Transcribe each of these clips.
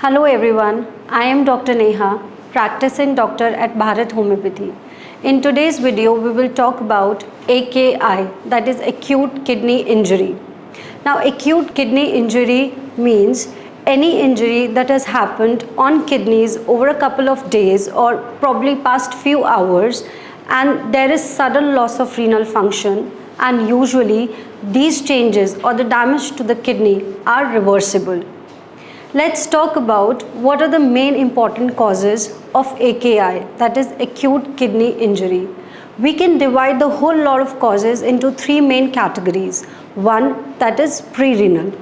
Hello everyone, I am Dr. Neha, practicing doctor at Bharat Homeopathy. In today's video, we will talk about AKI, that is acute kidney injury. Now, acute kidney injury means any injury that has happened on kidneys over a couple of days or probably past few hours, and there is sudden loss of renal function, and usually these changes or the damage to the kidney are reversible. Let's talk about what are the main important causes of AKI, that is acute kidney injury. We can divide the whole lot of causes into three main categories. One, that is pre-renal.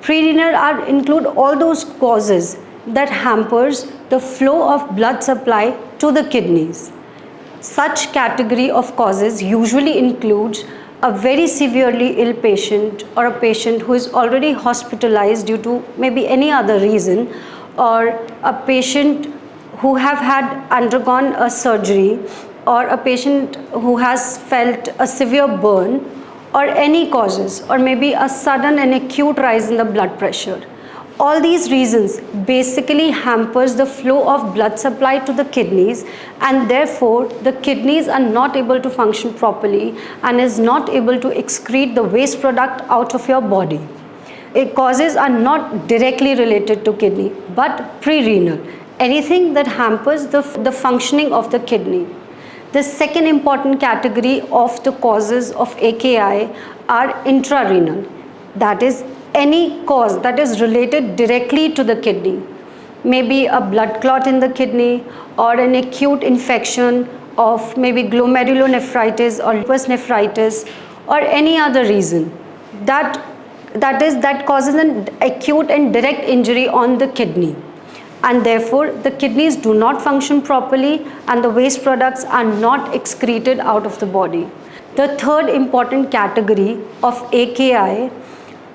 Pre-renal include all those causes that hampers the flow of blood supply to the kidneys. Such category of causes usually includes a very severely ill patient or a patient who is already hospitalized due to maybe any other reason, or a patient who have had undergone a surgery, or a patient who has felt a severe burn, or any causes, or maybe a sudden and acute rise in the blood pressure. All these reasons basically hampers the flow of blood supply to the kidneys, and therefore the kidneys are not able to function properly and is not able to excrete the waste product out of your body. Causes are not directly related to kidney but pre-renal, anything that hampers the functioning of the kidney. The second important category of the causes of AKI are intrarenal, that is any cause that is related directly to the kidney, maybe a blood clot in the kidney or an acute infection of maybe glomerulonephritis or lupus nephritis or any other reason that causes an acute and direct injury on the kidney, and therefore the kidneys do not function properly and the waste products are not excreted out of the body. The third important category of AKI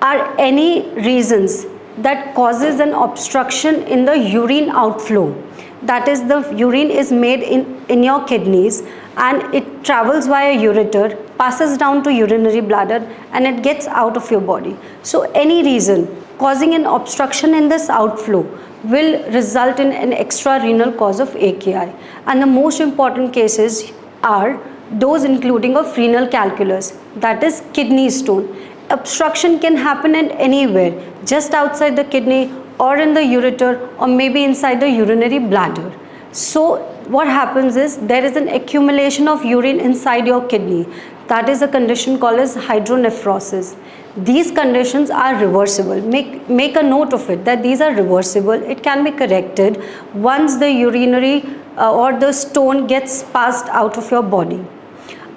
are any reasons that causes an obstruction in the urine outflow. That is, the urine is made in your kidneys and it travels via ureter, passes down to urinary bladder, and it gets out of your body. So any reason causing an obstruction in this outflow will result in an extrarenal cause of AKI. And the most important cases are those including of renal calculus, that is kidney stone. Obstruction can happen at anywhere, just outside the kidney or in the ureter or maybe inside the urinary bladder. So what happens is there is an accumulation of urine inside your kidney. That is a condition called as hydronephrosis. These conditions are reversible. Make a note of it that these are reversible. It can be corrected once the urinary or the stone gets passed out of your body.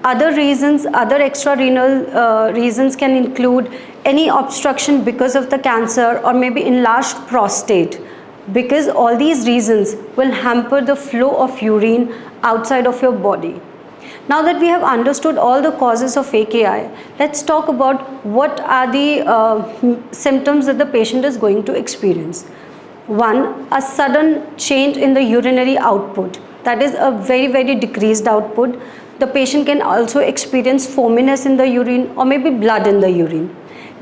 Other reasons, other extrarenal reasons can include any obstruction because of the cancer or maybe enlarged prostate, because all these reasons will hamper the flow of urine outside of your body. Now that we have understood all the causes of AKI, let's talk about what are the symptoms that the patient is going to experience. One, a sudden change in the urinary output, that is a very decreased output. The patient can also experience foaminess in the urine or maybe blood in the urine.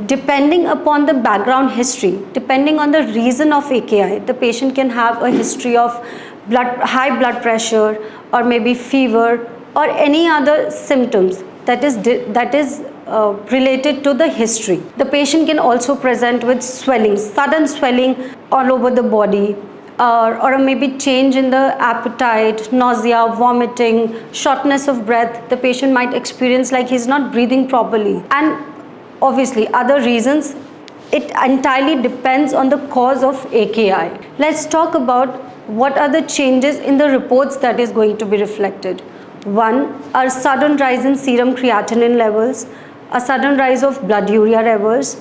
Depending upon the background history, depending on the reason of AKI, the patient can have a history of high blood pressure or maybe fever or any other symptoms that is related to the history. The patient can also present with swelling, sudden swelling all over the body, or maybe change in the appetite, nausea, vomiting, shortness of breath. The patient might experience like he's not breathing properly, and obviously other reasons. It entirely depends on the cause of AKI. Let's talk about what are the changes in the reports that is going to be reflected. One, a sudden rise in serum creatinine levels, a sudden rise of blood urea levels,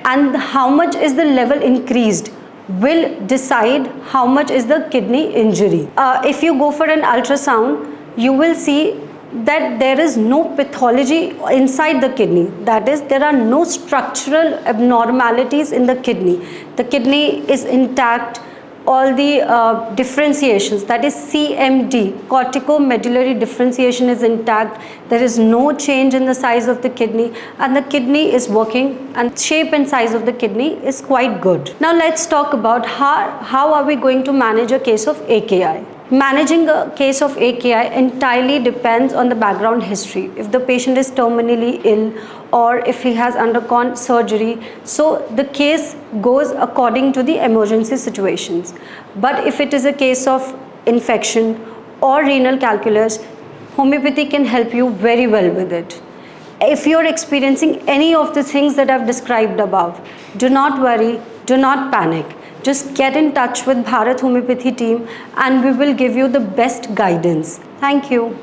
and how much is the level increased will decide how much is the kidney injury. If you go for an ultrasound, you will see that there is no pathology inside the kidney. That is, there are no structural abnormalities in the kidney. The kidney is intact, all the differentiations, that is CMD, corticomedullary differentiation is intact. There is no change in the size of the kidney, and the kidney is working, and shape and size of the kidney is quite good. Now let's talk about how are we going to manage a case of AKI. Managing a case of AKI entirely depends on the background history. If the patient is terminally ill or if he has undergone surgery, so the case goes according to the emergency situations. But if it is a case of infection or renal calculus, homeopathy can help you very well with it. If you're experiencing any of the things that I've described above, do not worry, do not panic. Just get in touch with Bharat Homeopathy team and we will give you the best guidance. Thank you.